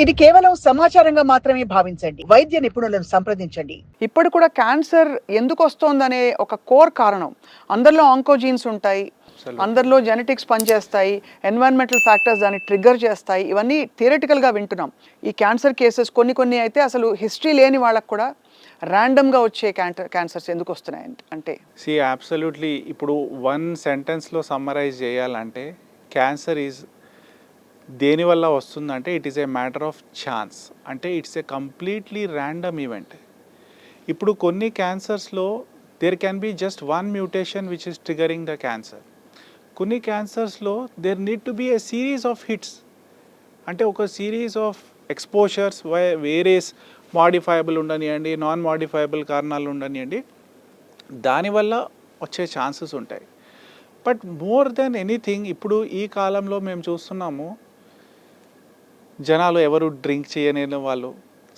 ఇది కేవలం సమాచారంగా మాత్రమే భావించండి. వైద్య నిపుణులను సంప్రదించండి. ఇప్పుడు కూడా క్యాన్సర్ ఎందుకు వస్తోందనే ఒక కోర్ కారణం. అందరిలో ఆంకోజీన్స్ ఉంటాయి. అందరిలో జెనెటిక్స్ పనిచేస్తాయి. ఎన్వైరన్మెంటల్ ఫ్యాక్టర్స్ దాన్ని ట్రిగ్గర్ చేస్తాయి. ఇవన్నీ థియరిటికల్‌గా వింటున్నాం. ఈ క్యాన్సర్ కేసెస్ కొన్ని అయితే అసలు హిస్టరీ లేని వాళ్ళకి కూడా ర్యాండమ్‌గా వచ్చే క్యాన్సర్స్ ఎందుకు వస్తున్నాయి అంటే? అబ్సల్యూట్లీ. ఇప్పుడు వన్ సెంటెన్స్లో సమ్మరైజ్ చేయాలంటే క్యాన్సర్ ఈజ్ దేనివల్ల వస్తుందంటే it is a matter of chance. అంటే it's a completely random event. ఇప్పుడు కొన్ని క్యాన్సర్స్లో there can be just one mutation which is triggering the cancer. కొన్ని క్యాన్సర్స్లో there need to be a series of hits. అంటే ఒక series of exposures various modifiable ఉండనివ్వండి, non modifiable కారణాలు ఉండనివ్వండి, దానివల్ల వచ్చే ఛాన్సెస్ ఉంటాయి. బట్ మోర్ దెన్ ఎనీథింగ్ ఇప్పుడు ఈ కాలంలో మేము చూస్తున్నాము, జనాలు ఎవరు డ్రింక్ చేయని వాళ్ళు,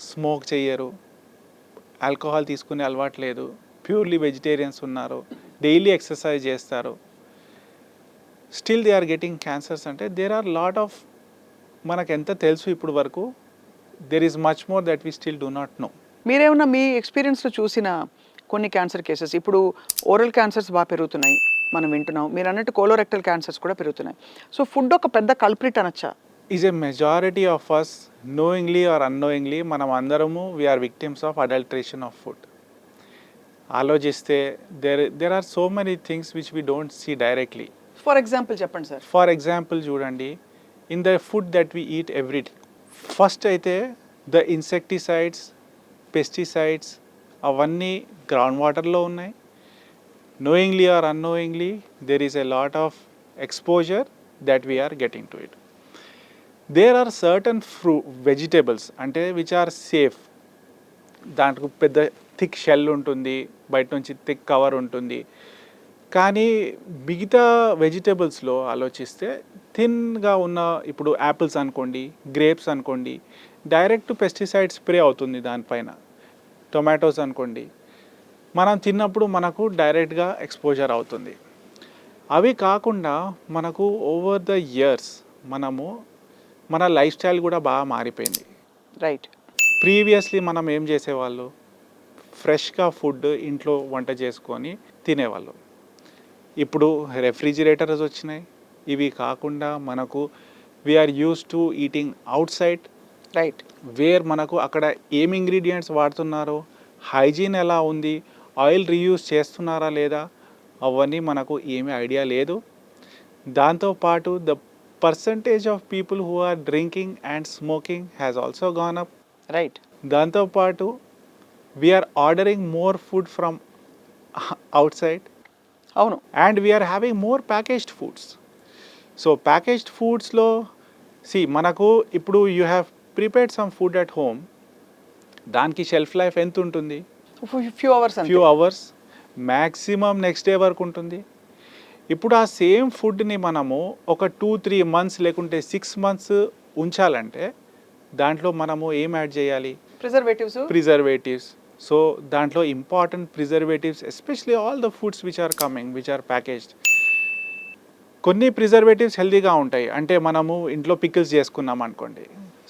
స్మోక్ చేయరు, ఆల్కహాల్ తీసుకునే అలవాటు లేదు, ప్యూర్లీ వెజిటేరియన్స్ ఉన్నారు, డైలీ ఎక్సర్సైజ్ చేస్తారు, still they are getting cancers. అంటే దేర్ ఆర్ లాట్ ఆఫ్, మనకు ఎంత తెలుసు ఇప్పుడు వరకు, there is much more that we still do not know. మీరేమన్నా మీ ఎక్స్పీరియన్స్‌లో చూసిన కొన్ని క్యాన్సర్ కేసెస్, ఇప్పుడు ఓరల్ క్యాన్సర్స్ బాగా పెరుగుతున్నాయి మనం వింటున్నాం. మీరు అన్నట్టు కోలోరెక్టల్ క్యాన్సర్స్ కూడా పెరుగుతున్నాయి. సో ఫుడ్ ఒక పెద్ద కల్ప్రిట్ అనొచ్చా? Is a majority of us knowingly or unknowingly మనం అందరము we're victims of adulteration of food. ఆలోచిస్తే there are so many things which we don't see directly. For example చెప్పండి sir. For example చూడండి, in the food that we eat every day, first అయితే the insecticides, pesticides అవన్నీ ground వాటర్లో ఉన్నాయి. Knowingly or unknowingly there is a lot of exposure that we are getting to it. There are certain vegetables అంటే which are safe. దాంట్లో పెద్ద thick shell ఉంటుంది, బయట నుంచి థిక్ కవర్ ఉంటుంది. కానీ మిగతా వెజిటేబుల్స్లో ఆలోచిస్తే థిన్గా ఉన్న, ఇప్పుడు యాపిల్స్ అనుకోండి, గ్రేప్స్ అనుకోండి, డైరెక్ట్ పెస్టిసైడ్ స్ప్రే అవుతుంది దానిపైన. టొమాటోస్ అనుకోండి, మనం తిన్నప్పుడు మనకు డైరెక్ట్గా ఎక్స్పోజర్ అవుతుంది. అవి కాకుండా మనకు ఓవర్ ద ఇయర్స్ మన లైఫ్ స్టైల్ కూడా బాగా మారిపోయింది. రైట్. ప్రీవియస్లీ మనం ఏం చేసేవాళ్ళు, ఫ్రెష్గా ఫుడ్ ఇంట్లో వంట చేసుకొని తినేవాళ్ళు. ఇప్పుడు రెఫ్రిజిరేటర్స్ వచ్చినాయి. ఇవి కాకుండా మనకు we are use to eating outside. Right. Where మనకు అక్కడ ఏం ఇంగ్రీడియంట్స్ వాడుతున్నారో, హైజీన్ ఎలా ఉంది, ఆయిల్ రీయూజ్ చేస్తున్నారా లేదా, అవన్నీ మనకు ఏమీ ఐడియా లేదు. దాంతోపాటు the percentage of people who are drinking and smoking has also gone up. Right. దాంతోపాటు we're ordering more food from outside. అవును. And we're having more packaged foods. So packaged ఫుడ్స్లో మనకు ఇప్పుడు you have prepared some food at home, దానికి shelf life ఎంత ఉంటుంది? Few hours, maximum next day వరకు ఉంటుంది. ఇప్పుడు ఆ సేమ్ ఫుడ్ని మనము ఒక 2-3 months లేకుంటే 6 months ఉంచాలంటే దాంట్లో మనము ఏం యాడ్ చేయాలి? ప్రిజర్వేటివ్స్. సో దాంట్లో important preservatives, especially all the foods which are coming which are packaged. కొన్ని ప్రిజర్వేటివ్స్ హెల్తీగా ఉంటాయి. అంటే మనము ఇంట్లో పికిల్స్ చేసుకున్నాం అనుకోండి,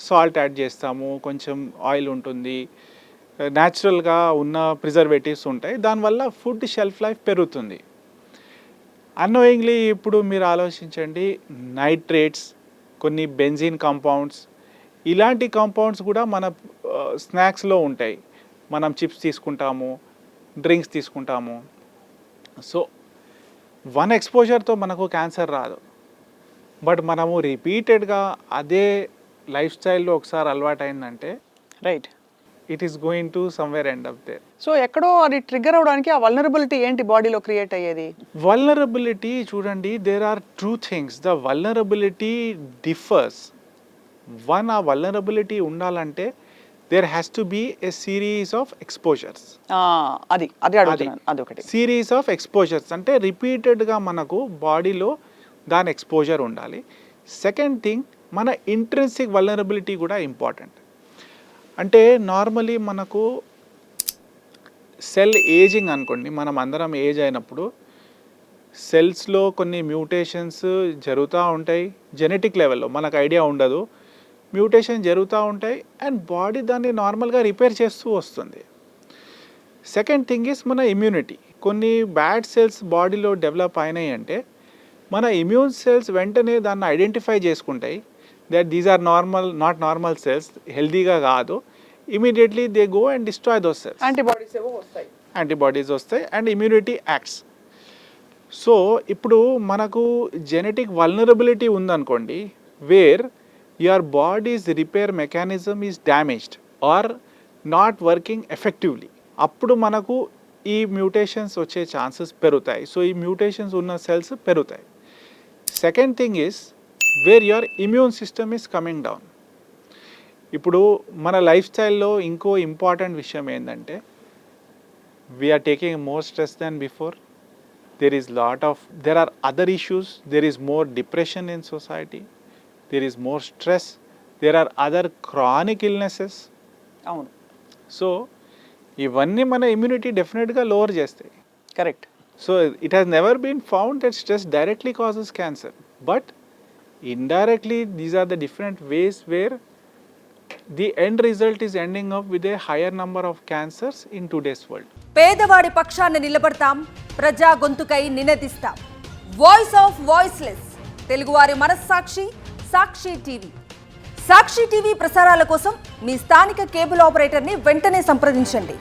సాల్ట్ యాడ్ చేస్తాము, కొంచెం ఆయిల్ ఉంటుంది, న్యాచురల్గా ఉన్న ప్రిజర్వేటివ్స్ ఉంటాయి. దానివల్ల ఫుడ్ షెల్ఫ్ లైఫ్ పెరుగుతుంది. అన్నోయింగ్లీ ఇప్పుడు మీరు ఆలోచించండి, నైట్రేట్స్, కొన్ని బెంజీన్ కాంపౌండ్స్, ఇలాంటి కాంపౌండ్స్ కూడా మన స్నాక్స్లో ఉంటాయి. మనం చిప్స్ తీసుకుంటాము, డ్రింక్స్ తీసుకుంటాము. సో వన్ ఎక్స్పోజర్తో మనకు క్యాన్సర్ రాదు. బట్ మనము రిపీటెడ్గా అదే లైఫ్ స్టైల్లో ఒకసారి అలవాటు అయిందంటే right, it is going to somewhere end up there. So ఎక్కడో అది ట్రిగ్గర్ అవడానికి ఆ వల్నరబిలిటీ ఏంటి బాడీలో క్రియేట్ అయ్యేది? వల్నరబిలిటీ చూడండి, there are 2 things. The vulnerability differs. One, ఆ వల్నరబిలిటీ ఉండాలంటే there has to be a series of exposures. అది అడుగుతున్నాను, అదొకటి. సిరీస్ ఆఫ్ ఎక్స్పోజర్స్ అంటే రిపీటెడ్గా మనకు బాడీలో దాని ఎక్స్పోజర్ ఉండాలి. సెకండ్ థింగ్, మన ఇంట్రెన్సిక్ వల్నరబిలిటీ కూడా ఇంపార్టెంట్. అంటే నార్మలీ మనకు సెల్ ఏజింగ్ అనుకోండి, మనం అందరం ఏజ్ అయినప్పుడు సెల్స్లో కొన్ని మ్యూటేషన్స్ జరుగుతూ ఉంటాయి. జెనెటిక్ లెవెల్లో మనకు ఐడియా ఉండదు. మ్యూటేషన్ జరుగుతూ ఉంటాయి అండ్ బాడీ దాన్ని నార్మల్గా రిపేర్ చేస్తూ వస్తుంది. సెకండ్ థింగ్ ఈస్ మన ఇమ్యూనిటీ. కొన్ని బ్యాడ్ సెల్స్ బాడీలో డెవలప్ అయినాయి అంటే మన ఇమ్యూన్ సెల్స్ వెంటనే దాన్ని ఐడెంటిఫై చేసుకుంటాయి that these are normal cells, హెల్దీగా కాదు. Immediately they go and destroy those cells. Antibodies వస్తాయి అండ్ ఇమ్యూనిటీ యాక్ట్స్. సో ఇప్పుడు మనకు జెనెటిక్ వల్నరబిలిటీ ఉందనుకోండి, where your bodies repair mechanism is damaged or not working effectively, అప్పుడు మనకు ఈ మ్యూటేషన్స్ వచ్చే ఛాన్సెస్ పెరుగుతాయి. సో ఈ మ్యూటేషన్స్ ఉన్న సెల్స్ పెరుగుతాయి. Second thing is where your immune system is coming down. ఇప్పుడు మన లైఫ్ స్టైల్లో ఇంకో ఇంపార్టెంట్ విషయం ఏంటంటే we are taking more stress than before. There are other issues. There is more depression in society. There is more stress. There are other chronic illnesses. అవును, so ఇవన్నీ మన immunity డెఫినెట్గా లోవర్ చేస్తాయి. Correct. So it has never been found that stress directly causes cancer, but indirectly these are the different ways where the end result is ending up with a higher number of cancers in today's world. పేదవాడి పక్షాన నిలబడతాం, ప్రజా గొంతుకై నినదిస్తాం. Voice of voiceless, తెలుగువారి మనస్సాక్షి, సాక్షి TV. సాక్షి TV ప్రసారాల కోసం మీ స్థానిక cable ఆపరేటర్ని వెంటనే సంప్రదించండి.